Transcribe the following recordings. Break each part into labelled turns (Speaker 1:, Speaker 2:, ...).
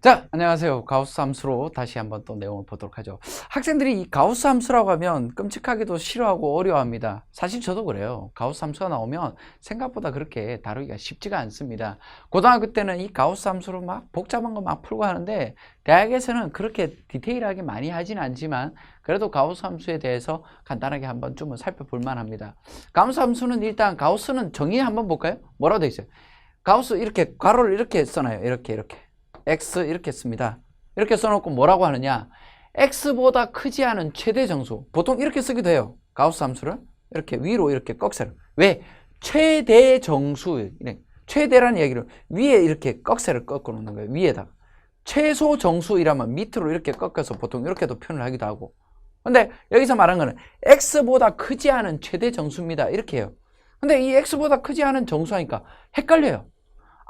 Speaker 1: 자, 안녕하세요. 가우스 함수로 다시 한번 또 내용을 보도록 하죠. 학생들이 이 가우스 함수라고 하면 끔찍하게도 싫어하고 어려워합니다. 사실 저도 그래요. 가우스 함수가 나오면 생각보다 그렇게 다루기가 쉽지가 않습니다. 고등학교 때는 이 가우스 함수로 막 복잡한 거 막 풀고 하는데 대학에서는 그렇게 디테일하게 많이 하진 않지만 그래도 가우스 함수에 대해서 간단하게 한번 좀 살펴볼 만합니다. 가우스 함수는 일단 가우스는 정의 한번 볼까요? 뭐라고 되어 있어요? 가우스 이렇게 괄호를 이렇게 써놔요. 이렇게. x 이렇게 씁니다. 이렇게 써놓고 뭐라고 하느냐, x보다 크지 않은 최대 정수, 보통 이렇게 쓰기도 해요. 가우스 함수를 이렇게 위로 이렇게 꺽쇠를. 왜? 최대 정수, 최대라는 얘기를 위에 이렇게 꺽쇠를 꺾어 놓는 거예요. 위에다가. 최소 정수이라면 밑으로 이렇게 꺾어서 보통 이렇게도 표현을 하기도 하고. 근데 여기서 말한 거는 x보다 크지 않은 최대 정수입니다, 이렇게 해요. 근데 이 x보다 크지 않은 정수하니까 헷갈려요.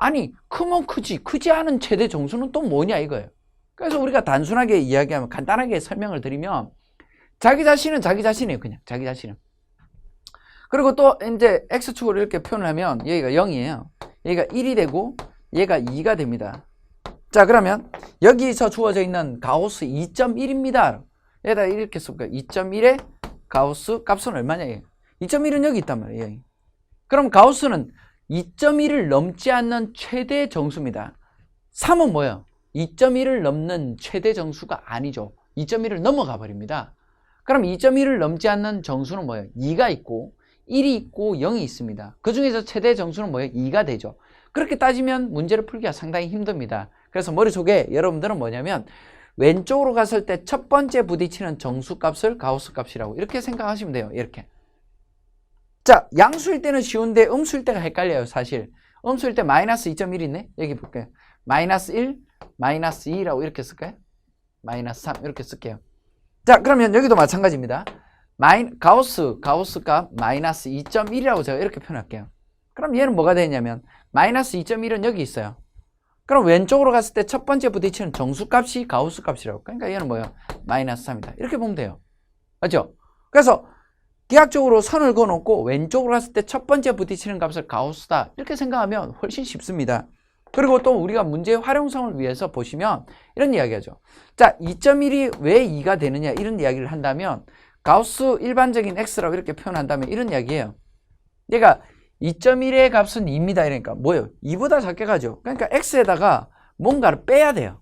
Speaker 1: 아니, 크면 크지 않은 최대 정수는 또 뭐냐 이거예요. 그래서 우리가 단순하게 이야기하면, 간단하게 설명을 드리면, 자기 자신은 자기 자신이에요. 그냥 자기 자신은. 그리고 또 이제 x축으로 이렇게 표현을 하면 여기가 0이에요 여기가 1이 되고 얘가 2가 됩니다. 자, 그러면 여기서 주어져 있는 가우스 2.1입니다 여기다 이렇게 쓸까? 2.1의 가우스 값은 얼마냐? 2.1은 여기 있단 말이에요. 그럼 가우스는 2.1을 넘지 않는 최대 정수입니다. 3은 뭐예요? 2.1을 넘는 최대 정수가 아니죠. 2.1을 넘어가 버립니다. 그럼 2.1을 넘지 않는 정수는 뭐예요? 2가 있고 1이 있고 0이 있습니다. 그 중에서 최대 정수는 뭐예요? 2가 되죠. 그렇게 따지면 문제를 풀기가 상당히 힘듭니다. 그래서 머릿속에 여러분들은 뭐냐면 왼쪽으로 갔을 때 첫 번째 부딪히는 정수값을 가우스 값이라고 이렇게 생각하시면 돼요. 이렇게. 자, 양수일 때는 쉬운데 음수일 때가 헷갈려요. 사실 음수일 때 마이너스 2.1 있네. 여기 볼게요. 마이너스 1, 마이너스 2라고 이렇게 쓸까요? 마이너스 3 이렇게 쓸게요. 자, 그러면 여기도 마찬가지입니다. 가우스 값 마이너스 2.1이라고 제가 이렇게 표현할게요. 그럼 얘는 뭐가 되냐면 마이너스 2.1은 여기 있어요. 그럼 왼쪽으로 갔을 때 첫 번째 부딪히는 정수값이 가우스 값이라고. 그러니까 얘는 뭐예요? 마이너스 3이다. 이렇게 보면 돼요. 맞죠? 그래서 기하학적으로 선을 그어놓고 왼쪽으로 갔을 때 첫 번째 부딪히는 값을 가우스다 이렇게 생각하면 훨씬 쉽습니다. 그리고 또 우리가 문제의 활용성을 위해서 보시면 이런 이야기 하죠. 자, 2.1이 왜 2가 되느냐 이런 이야기를 한다면 가우스 일반적인 x라고 이렇게 표현한다면 이런 이야기예요. 얘가 2.1의 값은 2입니다. 이러니까 뭐예요? 2보다 작게 가죠. 그러니까 x에다가 뭔가를 빼야 돼요.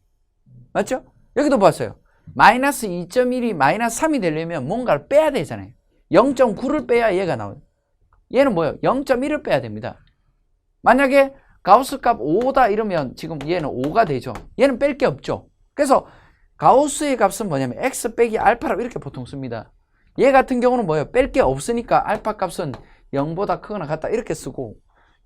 Speaker 1: 맞죠? 여기도 봤어요. 마이너스 2.1이 마이너스 3이 되려면 뭔가를 빼야 되잖아요. 0.9를 빼야 얘가 나와요. 얘는 뭐예요? 0.1을 빼야 됩니다. 만약에 가우스 값 5다 이러면 지금 얘는 5가 되죠. 얘는 뺄 게 없죠. 그래서 가우스의 값은 뭐냐면 x 빼기 알파라고 이렇게 보통 씁니다. 얘 같은 경우는 뭐예요? 뺄 게 없으니까 알파 값은 0보다 크거나 같다 이렇게 쓰고,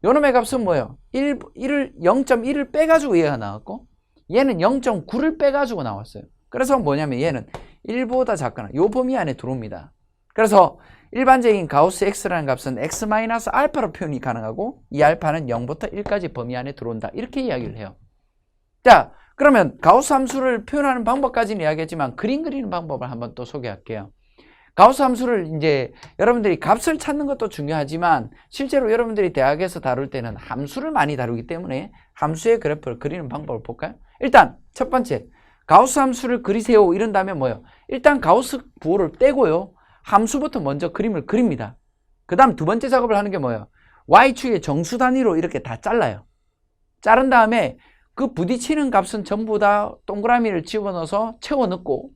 Speaker 1: 요놈의 값은 뭐예요? 0.1을 빼가지고 얘가 나왔고 얘는 0.9를 빼가지고 나왔어요. 그래서 뭐냐면 얘는 1보다 작거나 요 범위 안에 들어옵니다. 그래서 일반적인 가우스 x라는 값은 x-알파로 표현이 가능하고 이 알파는 0부터 1까지 범위 안에 들어온다 이렇게 이야기를 해요. 자, 그러면 가우스 함수를 표현하는 방법까지는 이야기했지만 그림 그리는 방법을 한번 또 소개할게요. 가우스 함수를 이제 여러분들이 값을 찾는 것도 중요하지만 실제로 여러분들이 대학에서 다룰 때는 함수를 많이 다루기 때문에 함수의 그래프를 그리는 방법을 볼까요? 일단 첫 번째, 가우스 함수를 그리세요 이런다면 뭐예요? 일단 가우스 부호를 떼고요, 함수부터 먼저 그림을 그립니다. 그 다음 두 번째 작업을 하는 게 뭐예요? y축의 정수 단위로 이렇게 다 잘라요. 자른 다음에 그 부딪히는 값은 전부 다 동그라미를 집어넣어서 채워 넣고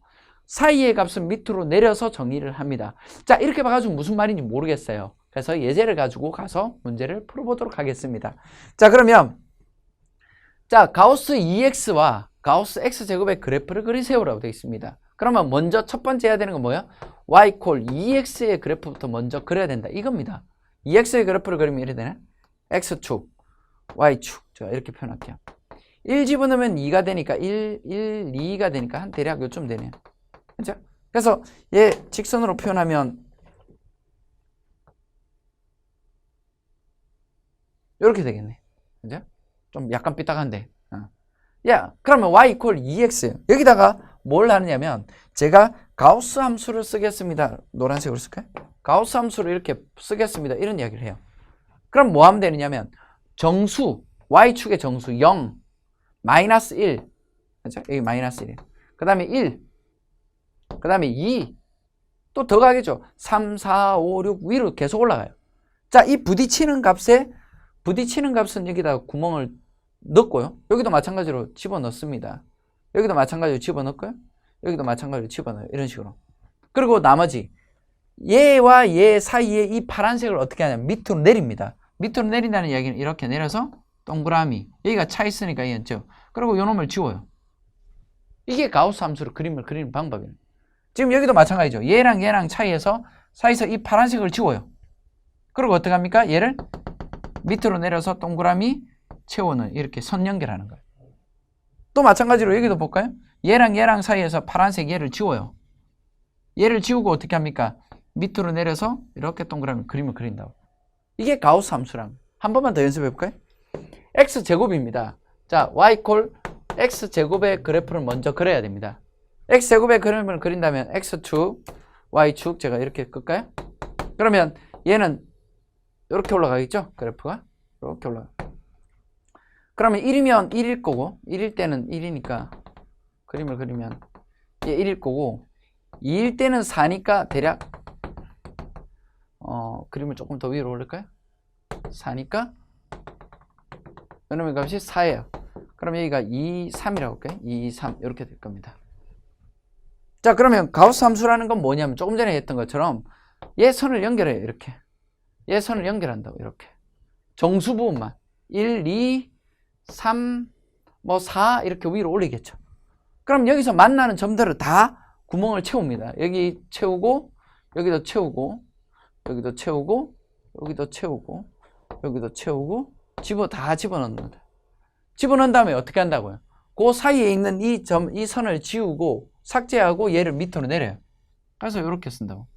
Speaker 1: 사이의 값은 밑으로 내려서 정의를 합니다. 자, 이렇게 봐가지고 무슨 말인지 모르겠어요. 그래서 예제를 가지고 가서 문제를 풀어보도록 하겠습니다. 자, 그러면 자, 가우스 2x와 가우스 x제곱의 그래프를 그리세요라고 되어 있습니다. 그러면 먼저 첫 번째 해야 되는 건 뭐예요? y 콜 2x의 그래프부터 먼저 그려야 된다 이겁니다. 2x의 그래프를 그리면 이렇게 되네. x축, y축. 제가 이렇게 표현할게요. 1 집어넣으면 2가 되니까 1, 2가 되니까 한 대략 요쯤 되네요. 그렇죠? 그래서 얘 직선으로 표현하면 이렇게 되겠네. 그죠? 좀 약간 삐딱한데. 야, 그러면 y 이퀄 2x 여기다가 뭘 하느냐면 제가 가우스 함수를 쓰겠습니다. 노란색으로 쓸까요? 가우스 함수를 이렇게 쓰겠습니다. 이런 이야기를 해요. 그럼 뭐 하면 되느냐면 정수, y축의 정수 0, 마이너스 1, 그죠? 여기 마이너스 1. 그 다음에 1. 그 다음에 2. 또 더 가겠죠. 3, 4, 5, 6 위로 계속 올라가요. 자, 이 부딪히는 값은 여기다 구멍을 넣고요. 여기도 마찬가지로 집어넣습니다. 여기도 마찬가지로 집어넣고요. 여기도 마찬가지로 집어넣어요. 이런 식으로. 그리고 나머지 얘와 얘 사이에 이 파란색을 어떻게 하냐면 밑으로 내립니다. 밑으로 내린다는 이야기는 이렇게 내려서 동그라미. 여기가 차 있으니까 이 연죠. 그리고 요 놈을 지워요. 이게 가우스 함수로 그림을 그리는 방법이에요. 지금 여기도 마찬가지죠. 얘랑 얘랑 사이에서 이 파란색을 지워요. 그리고 어떻게 합니까? 얘를 밑으로 내려서 동그라미 채워는 이렇게 선 연결하는 거예요. 또 마찬가지로 여기도 볼까요? 얘랑 얘랑 사이에서 파란색 얘를 지워요. 얘를 지우고 어떻게 합니까? 밑으로 내려서 이렇게 동그라미 그림을 그린다고. 이게 가우스 함수랑. 한 번만 더 연습해 볼까요? x제곱입니다. 자, y 콜 x제곱의 그래프를 먼저 그려야 됩니다. x제곱의 그림을 그린다면 x축, y축 제가 이렇게 끌까요? 그러면 얘는 이렇게 올라가겠죠? 그래프가 이렇게 올라가. 그러면 1이면 1일 거고 1일 때는 1이니까 그림을 그리면 얘 1일 거고 2일 때는 4니까 대략 그림을 조금 더 위로 올릴까요? 4니까 이놈의 값이 4예요. 그럼 여기가 2, 3이라고 할까요? 2, 3 이렇게 될 겁니다. 자, 그러면 가우스 함수라는 건 뭐냐면 조금 전에 했던 것처럼 얘 선을 연결해요. 이렇게 얘 선을 연결한다고. 이렇게 정수 부분만 1, 2, 3, 뭐 4 이렇게 위로 올리겠죠. 그럼 여기서 만나는 점들을 다 구멍을 채웁니다. 여기 채우고 여기도 채우고 여기도 채우고 여기도 채우고 여기도 채우고 다 집어넣는다. 집어넣은 다음에 어떻게 한다고요? 그 사이에 있는 이 선을 지우고 삭제하고 얘를 밑으로 내려요. 그래서 이렇게 쓴다고.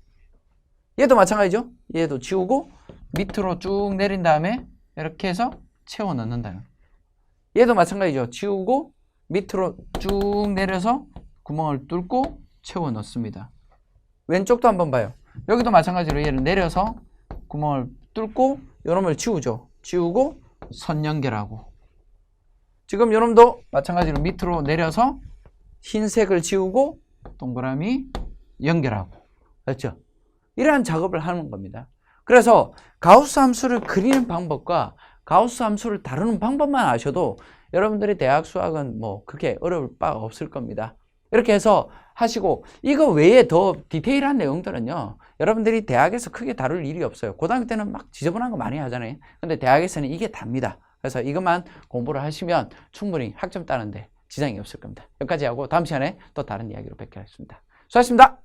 Speaker 1: 얘도 마찬가지죠. 얘도 지우고 밑으로 쭉 내린 다음에 이렇게 해서 채워 넣는다. 얘도 마찬가지죠. 지우고 밑으로 쭉 내려서 구멍을 뚫고 채워 넣습니다. 왼쪽도 한번 봐요. 여기도 마찬가지로 얘를 내려서 구멍을 뚫고 요놈을 지우죠. 지우고 선 연결하고. 지금 요놈도 마찬가지로 밑으로 내려서 흰색을 지우고 동그라미 연결하고. 그렇죠? 이러한 작업을 하는 겁니다. 그래서 가우스 함수를 그리는 방법과 가우스 함수를 다루는 방법만 아셔도 여러분들이 대학 수학은 뭐 그렇게 어려울 바가 없을 겁니다. 이렇게 해서 하시고, 이거 외에 더 디테일한 내용들은요, 여러분들이 대학에서 크게 다룰 일이 없어요. 고등학교 때는 막 지저분한 거 많이 하잖아요. 근데 대학에서는 이게 답니다. 그래서 이것만 공부를 하시면 충분히 학점 따는데 지장이 없을 겁니다. 여기까지 하고 다음 시간에 또 다른 이야기로 뵙겠습니다. 수고하셨습니다.